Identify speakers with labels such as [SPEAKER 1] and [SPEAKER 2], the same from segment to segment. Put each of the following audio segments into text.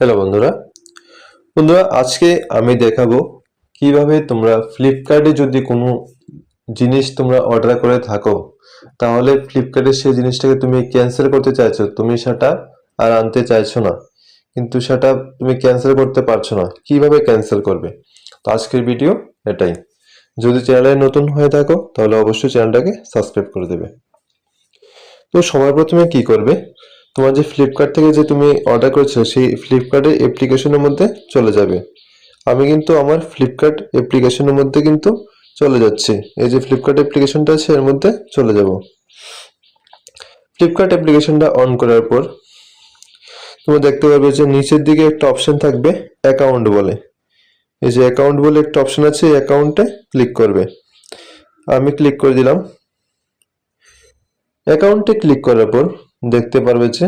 [SPEAKER 1] Hello বন্ধুরা আজকে আমি দেখাবো কিভাবে তোমরা ফ্লিপকার্টে যদি কোনো জিনিস তোমরা অর্ডার করে থাকো তাহলে ফ্লিপকার্টে সেই জিনিসটাকে তুমি ক্যান্সেল করতে চাইছো, তুমি সেটা আর আনতে চাইছো না, কিন্তু সেটা তুমি ক্যান্সেল করতে পারছো না, কিভাবে ক্যান্সেল করবে? তো আজকের ভিডিও এটাই। যদি চ্যানেলে নতুন হয়ে থাকো তাহলে অবশ্যই চ্যানেলটাকে সাবস্ক্রাইব করে দেবে। তো সবার প্রথমে কি করবে, তোমার যে ফ্লিপকার্ট থেকে যে তুমি অর্ডার করেছো সেই ফ্লিপকার্টের অ্যাপ্লিকেশনের মধ্যে চলে যাবে। আমি কিন্তু আমার ফ্লিপকার্ট অ্যাপ্লিকেশনের মধ্যে কিন্তু চলে যাচ্ছি। এই যে ফ্লিপকার্ট অ্যাপ্লিকেশনটা আছে এর মধ্যে চলে যাব। ফ্লিপকার্ট অ্যাপ্লিকেশনটা অন করার পর তুমি দেখতে পাবে যে নিচের দিকে একটা অপশন থাকবে অ্যাকাউন্ট বলে। এই যে অ্যাকাউন্ট বলে একটা অপশন আছে, এই অ্যাকাউন্টে ক্লিক করবে। আমি ক্লিক করে দিলাম। অ্যাকাউন্টে ক্লিক করার পর দেখতে পারবে যে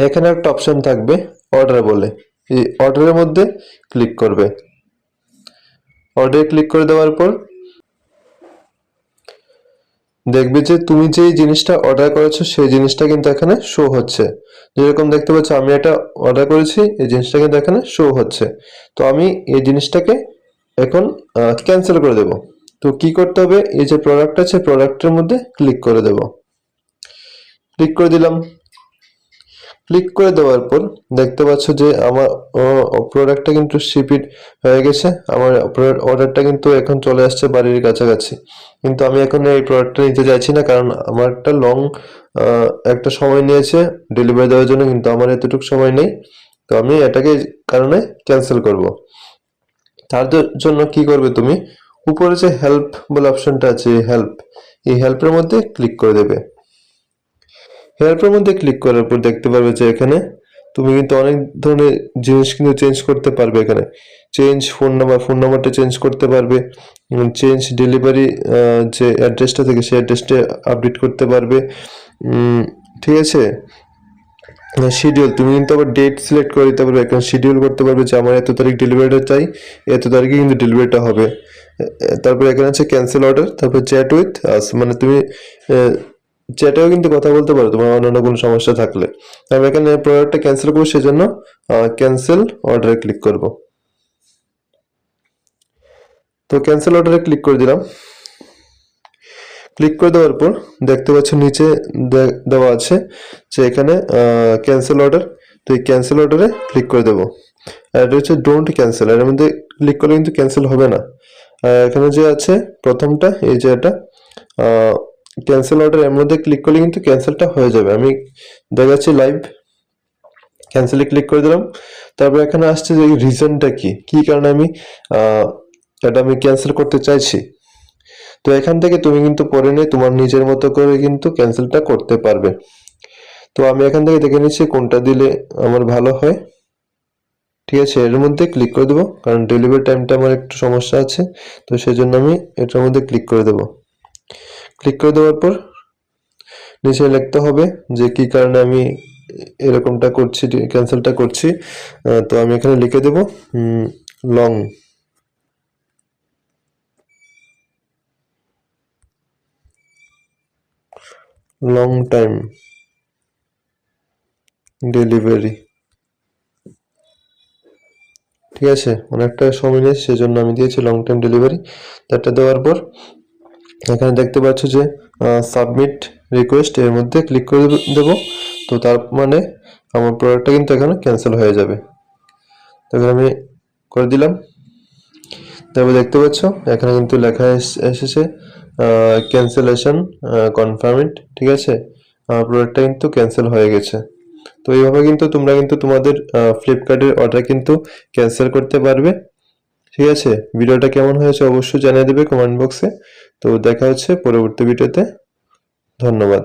[SPEAKER 1] এখানে একটা অপশন থাকবে অর্ডার বলে। এই অর্ডারের মধ্যে ক্লিক করবে। অর্ডারে ক্লিক করে দেওয়ার পর দেখবে যে তুমি যেই জিনিসটা অর্ডার করেছো সেই জিনিসটা কিন্তু এখানে শো হচ্ছে। যেরকম দেখতে পাচ্ছ আমি এটা অর্ডার করেছি, এই জিনিসটা কিন্তু এখানে শো হচ্ছে। তো আমি এই জিনিসটাকে এখন ক্যান্সেল করে দেব। তো কি করতে হবে, এই যে প্রোডাক্ট আছে প্রোডাক্টের মধ্যে ক্লিক করে দেব। ক্লিক করে দিলাম। ক্লিক করে দেওয়ার পর দেখতে পাচ্ছ যে আমার প্রোডাক্টটা কিন্তু শিপিড হয়ে গেছে। আমার অর্ডারটা কিন্তু এখন চলে আসছে বাড়ির কাছাকাছি। কিন্তু আমি এখন এই প্রোডাক্টটা নিতে চাইছি না, কারণ আমার একটা লং একটা সময় নিয়েছে ডেলিভারি দেওয়ার জন্য, কিন্তু আমার এতটুকু সময় নেই। তো আমি এটাকে কারণে ক্যান্সেল করব। তার জন্য কি করবে, তুমি উপরে যে হেল্প বলে অপশনটা আছে এই হেল্পের মধ্যে ক্লিক করে দেবে। হেল্পের মধ্যে ক্লিক করার পর দেখতে পারবে যে এখানে তুমি কিন্তু অনেক ধরনের জিনিস কিন্তু চেঞ্জ করতে পারবে। এখানে চেঞ্জ ফোন নাম্বারটা চেঞ্জ করতে পারবে, চেঞ্জ ডেলিভারি যে অ্যাড্রেসটা থেকে সেই অ্যাড্রেসটা আপডেট করতে পারবে। ঠিক আছে, শিডিউল তুমি কিন্তু আবার ডেট সিলেক্ট করে দিতে পারবে। এখানে শিডিউল করতে পারবে যে আমার এত তারিখ ডেলিভারিটা চাই, এত তারিখে কিন্তু ডেলিভারিটা হবে। তারপরে এখানে আছে ক্যান্সেল অর্ডার, তারপর চ্যাট উইথ আস, মানে তুমি চ্যাটেও কিন্তু কথা বলতে পারো তোমার অন্যান্য কোনো সমস্যা থাকলে। আমি এখানে প্রোডাক্টটা ক্যান্সেল করবো, সেজন্য ক্যান্সেল অর্ডারে ক্লিক করব। তো ক্যান্সেল অর্ডারে ক্লিক করে দিলাম। ক্লিক করে দেওয়ার পর দেখতে পাচ্ছ নিচে দেওয়া আছে যে এখানে ক্যান্সেল অর্ডার। তো এই ক্যান্সেল অর্ডারে ক্লিক করে দেবো। আর এটা হচ্ছে ডোন্ট ক্যান্সেল, এর মধ্যে ক্লিক করলে কিন্তু ক্যান্সেল হবে না। এখানে যে আছে প্রথমটা, এই যে এটা ক্যান্সেল অর্ডার, এর মধ্যে ক্লিক করলে কিন্তু ক্যান্সেলটা হয়ে যাবে। আমি দেখাচ্ছি লাইভ। ক্যান্সেলে ক্লিক করে দিলাম। তারপর এখানে আসছে যে রিজনটা কি কারণে আমি এটা আমি ক্যান্সেল করতে চাইছি। তো এখান থেকে তুমি কিন্তু পরে নিয়ে তোমার নিজের মতো করে কিন্তু ক্যান্সেলটা করতে পারবে। তো আমি এখান থেকে দেখে নিচ্ছি কোনটা দিলে আমার ভালো হয়। ঠিক আছে, এর মধ্যে ক্লিক করে দেবো, কারণ ডেলিভারি টাইমটা আমার একটু সমস্যা আছে। তো সেই জন্য আমি এটার মধ্যে ক্লিক করে দেবো। ক্লিক করে দেওয়ার পর নিচে লিখতে হবে যে কি কারণে আমি এরকমটা করছি, ক্যান্সেলটা করছি। তো আমি এখানে লিখে দেবো লং টাইম ডেলিভারি। ঠিক আছে, অনেকটা সময় নিয়েছে সেজন্য আমি দিয়েছি লং টাইম ডেলিভারি। তারটা দেওয়ার পর এখানে দেখতে পাচ্ছ যে সাবমিট রিকোয়েস্ট, এর মধ্যে ক্লিক করে দেবো। তো তার মানে আমার প্রোডাক্টটা কিন্তু এখানে ক্যান্সেল হয়ে যাবে। তারপরে আমি করে দিলাম। তারপর দেখতে পাচ্ছ এখানে কিন্তু লেখা এসেছে ক্যান্সেলেশন কনফার্মড। ঠিক আছে, আমার প্রোডাক্টটা কিন্তু ক্যান্সেল হয়ে গেছে। তো এইভাবে কিন্তু তোমরা কিন্তু তোমাদের ফ্লিপকার্টের অর্ডার কিন্তু ক্যান্সেল করতে পারবে। ঠিক আছে, ভিডিওটা কেমন হয়েছে অবশ্যই জানিয়ে দেবে কমেন্ট বক্সে। তো দেখা হচ্ছে পরবর্তী ভিডিওতে। ধন্যবাদ।